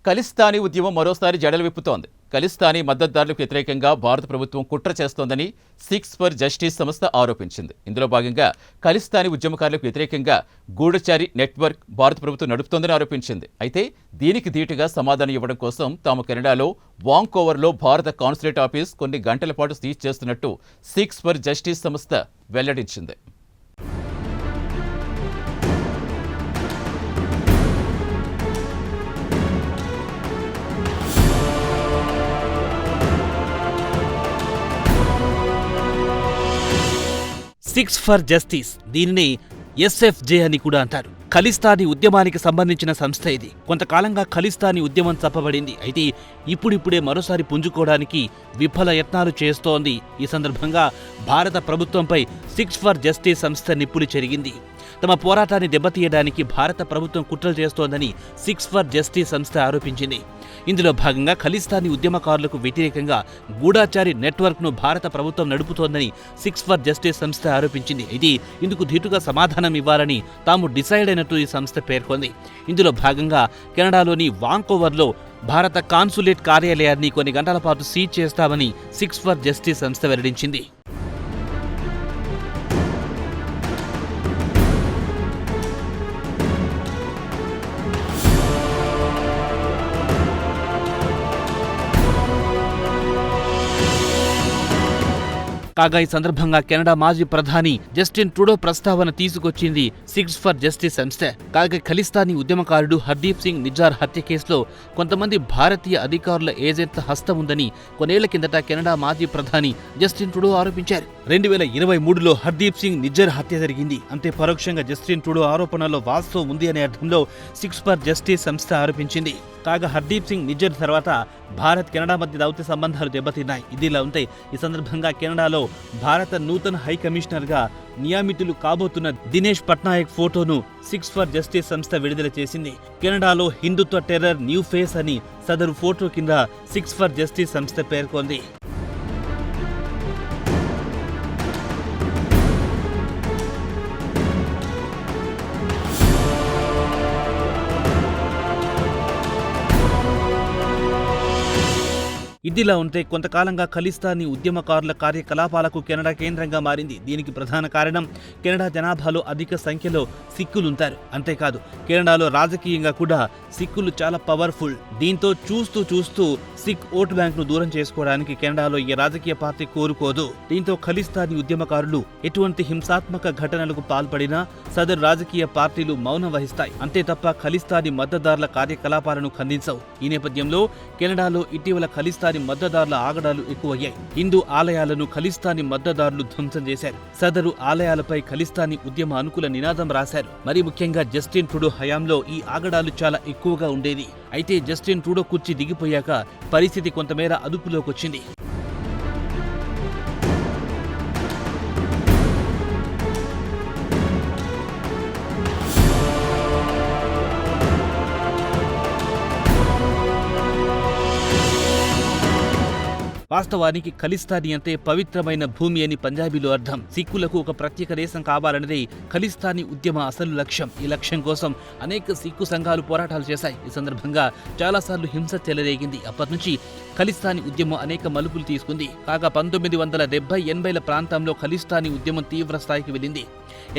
ఖలిస్తానీ ఉద్యమం మరోసారి జడలు విప్పుతోంది. ఖలిస్తానీ మద్దతుదారులకు వ్యతిరేకంగా భారత ప్రభుత్వం కుట్ర చేస్తోందని సిక్స్ ఫర్ జస్టిస్ సంస్థ ఆరోపించింది. ఇందులో భాగంగా ఖలిస్తానీ ఉద్యమకారులకు వ్యతిరేకంగా గూఢచారి నెట్వర్క్ భారత ప్రభుత్వం నడుపుతోందని ఆరోపించింది. అయితే దీనికి ధీటుగా సమాధానం ఇవ్వడం కోసం తాము కెనడాలో వాంకోవర్లో భారత కాన్సులేట్ ఆఫీస్ కొన్ని గంటల పాటు సీజ్ చేస్తున్నట్టు సిక్స్ ఫర్ జస్టిస్ సంస్థ వెల్లడించింది. సిక్స్ ఫర్ జస్టిస్, దీనిని ఎస్ఎఫ్జే అని కూడా అంటారు. ఖలిస్తానీ ఉద్యమానికి సంబంధించిన సంస్థ ఇది. కొంతకాలంగా ఖలిస్తానీ ఉద్యమం చప్పబడింది. అయితే ఇప్పుడిప్పుడే మరోసారి పుంజుకోవడానికి విఫల యత్నాలు చేస్తోంది. ఈ సందర్భంగా భారత ప్రభుత్వంపై సిక్స్ ఫర్ జస్టిస్ సంస్థ నిప్పులు చెరిగింది. తమ పోరాటాన్ని దెబ్బతీయడానికి భారత ప్రభుత్వం కుట్రలు చేస్తోందని సిక్స్ ఫర్ జస్టిస్ సంస్థ ఆరోపించింది. ఇందులో భాగంగా ఖలిస్తానీ ఉద్యమకారులకు వ్యతిరేకంగా గూఢాచారి నెట్వర్క్ను భారత ప్రభుత్వం నడుపుతోందని సిక్స్ ఫర్ జస్టిస్ సంస్థ ఆరోపించింది. ఇది ఇందుకు ధీటుగా సమాధానం ఇవ్వాలని తాము డిసైడ్ అయినట్టు ఈ సంస్థ పేర్కొంది. ఇందులో భాగంగా కెనడాలోని వాంకోవర్లో భారత కాన్సులేట్ కార్యాలయాన్ని కొన్ని గంటల పాటు సీజ్ చేస్తామని సిక్స్ ఫర్ జస్టిస్ సంస్థ వెల్లడించింది. కాగా ఈ సందర్భంగా కెనడా మాజీ ప్రధాని జస్టిన్ ట్రూడో ప్రస్తావన తీసుకొచ్చింది సిక్స్ ఫర్ జస్టిస్ సంస్థ. కాగా ఖలిస్తానీ ఉద్యమకారుడు హర్దీప్ సింగ్ నిజ్జార్ హత్య కేసులో కొంతమంది భారతీయ అధికారుల ఏజెంట్ల హస్తం ఉందని కొన్నేళ్ల కిందట కెనడా మాజీ ప్రధాని జస్టిన్ ట్రూడో ఆరోపించారు. 2023లో హర్దీప్ సింగ్ నిజ్జర్ హత్య జరిగింది. అంతే పరోక్షంగా జస్టిన్ ట్రూడో ఆరోపణలో వాస్తవం ఉంది అనే అర్థంలో సిక్స్ ఫర్ జస్టిస్ సంస్థ ఆరోపించింది. కాగా హర్దీప్ సింగ్ నిజ్జర్ తర్వాత భారత్ కెనడా మధ్య దౌత్య సంబంధాలు దెబ్బతిన్నాయి. ఇదిలా ఉంటే ఈ సందర్భంగా కెనడాలో భారత నూతన హై కమిషనర్ గా నియమితులు కాబోతున్న దినేష్ పట్నాయక్ ఫోటోను సిక్స్ ఫర్ జస్టిస్ సంస్థ విడుదల చేసింది. కెనడాలో హిందుత్వ టెర్రర్ న్యూ ఫేస్ అని సదరు ఫోటో కింద సిక్స్ ఫర్ జస్టిస్ సంస్థ పేర్కొంది. ఇదిలా ఉంటే కొంతకాలంగా ఖలిస్తానీ ఉద్యమకారుల కార్యకలాపాలకు కెనడా కేంద్రంగా మారింది. దీనికి ప్రధాన కారణం కెనడా జనాభాలో అధిక సంఖ్యలో సిక్కులుంటారు. అంతేకాదు కెనడాలో రాజకీయంగా కూడా సిక్కులు చాలా పవర్ఫుల్. దీంతో చూస్తూ సిక్ ఓటు బ్యాంక్ను దూరం చేసుకోవడానికి కెనడాలో ఏ రాజకీయ పార్టీ కోరుకోదు. దీంతో ఖలిస్తానీ ఉద్యమకారులు ఎటువంటి హింసాత్మక ఘటనలకు పాల్పడినా సదరు రాజకీయ పార్టీలు మౌనం వహిస్తాయి. అంతే తప్ప ఖలిస్తానీ మద్దతుదారుల కార్యకలాపాలను ఖండించవు. ఈ నేపథ్యంలో కెనడాలో ఇటీవల ఖలిస్తానీ మద్దతుదారుల ఆగడాలు ఎక్కువయ్యాయి. హిందూ ఆలయాలను ఖలిస్తానీ మద్దతుదారులు ధ్వంసం చేశారు. సదరు ఆలయాలపై ఖలిస్తానీ ఉద్యమ అనుకూల నినాదం రాశారు. మరి ముఖ్యంగా జస్టిన్ ట్రూడో హయాంలో ఈ ఆగడాలు చాలా ఎక్కువగా ఉండేది. అయితే జస్టిన్ ట్రూడో కుర్చీ దిగిపోయాక పరిస్థితి కొంతమేర అదుపులోకొచ్చింది. వాస్తవానికి ఖలిస్తానీ అంటే పవిత్రమైన భూమి అని పంజాబీలో అర్థం. సిక్కులకు ఒక ప్రత్యేక దేశం కావాలన్నదే ఖలిస్తానీ ఉద్యమ అసలు లక్ష్యం. ఈ లక్ష్యం కోసం అనేక సిక్కు సంఘాలు పోరాటాలు చేశాయి. ఈ సందర్భంగా చాలాసార్లు హింస చెలరేగింది. అప్పటి నుంచి ఖలిస్తానీ ఉద్యమం అనేక మలుపులు తీసుకుంది. కాగా 1970-80ల ప్రాంతంలో ఖలిస్తానీ ఉద్యమం తీవ్ర స్థాయికి వెళ్ళింది.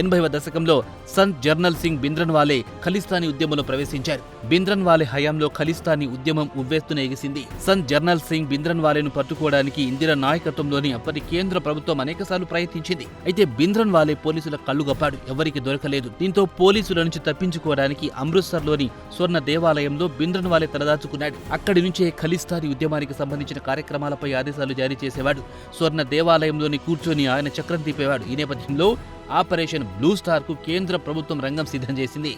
80వ దశకంలో సంత్ జర్నల్ సింగ్ భింద్రన్వాలే ఖలిస్తానీ ఉద్యమంలో ప్రవేశించారు. భింద్రన్వాలే హయాంలో ఖలిస్తానీ ఉద్యమం ఉవ్వెత్తున ఎగిసింది. సంత్ జర్నల్ సింగ్ భింద్రన్వాలేను పట్టుకోవడానికి ఇందిరా నాయకత్వంలోని అప్పటి కేంద్ర ప్రభుత్వం అనేకసార్లు ప్రయత్నించింది. అయితే భింద్రన్వాలే పోలీసుల కళ్లు గప్పాడు. ఎవరికి దొరకలేదు. దీంతో పోలీసుల నుంచి తప్పించుకోవడానికి అమృత్సర్లోని స్వర్ణ దేవాలయంలో భింద్రన్వాలే తలదాచుకున్నాడు. అక్కడి నుంచే ఖలిస్తానీ ఉద్యమానికి సంబంధించిన కార్యక్రమాలపై ఆదేశాలు జారీ చేసేవాడు. స్వర్ణ దేవాలయంలోని కూర్చొని ఆయన చక్రం తిప్పేవాడు. ఈ నేపథ్యంలో ఆపరేషన్ బ్లూ స్టార్ కు కేంద్ర ప్రభుత్వం రంగం సిద్ధం చేసింది.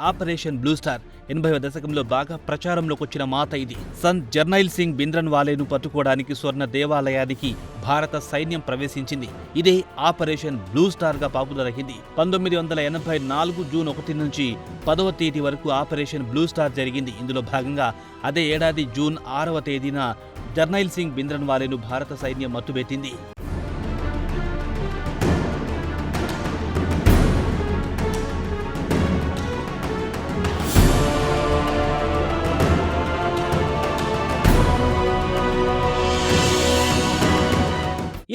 Operation blue star. 80వ దశకంలో బాగా ప్రచారంలోకి వచ్చిన మాట ఇది. సంత్ జర్నైల్ సింగ్ భింద్రన్వాలేను పట్టుకోవడానికి స్వర్ణ దేవాలయానికి భారత సైన్యం ప్రవేశించింది. ఇదే ఆపరేషన్ బ్లూ స్టార్ గా పాపులర్ అయింది. 1984 జూన్ 1 నుంచి 10వ తేదీ వరకు ఆపరేషన్ బ్లూ స్టార్ జరిగింది. ఇందులో భాగంగా అదే ఏడాది జూన్ 6వ తేదీన జర్నైల్ సింగ్ భింద్రన్వాలేను భారత సైన్యం మట్టుబెట్టింది.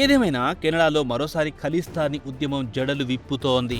ఏదేమైనా కెనడాలో మరోసారి ఖలిస్తానీ ఉద్యమం జడలు విప్పుతోంది.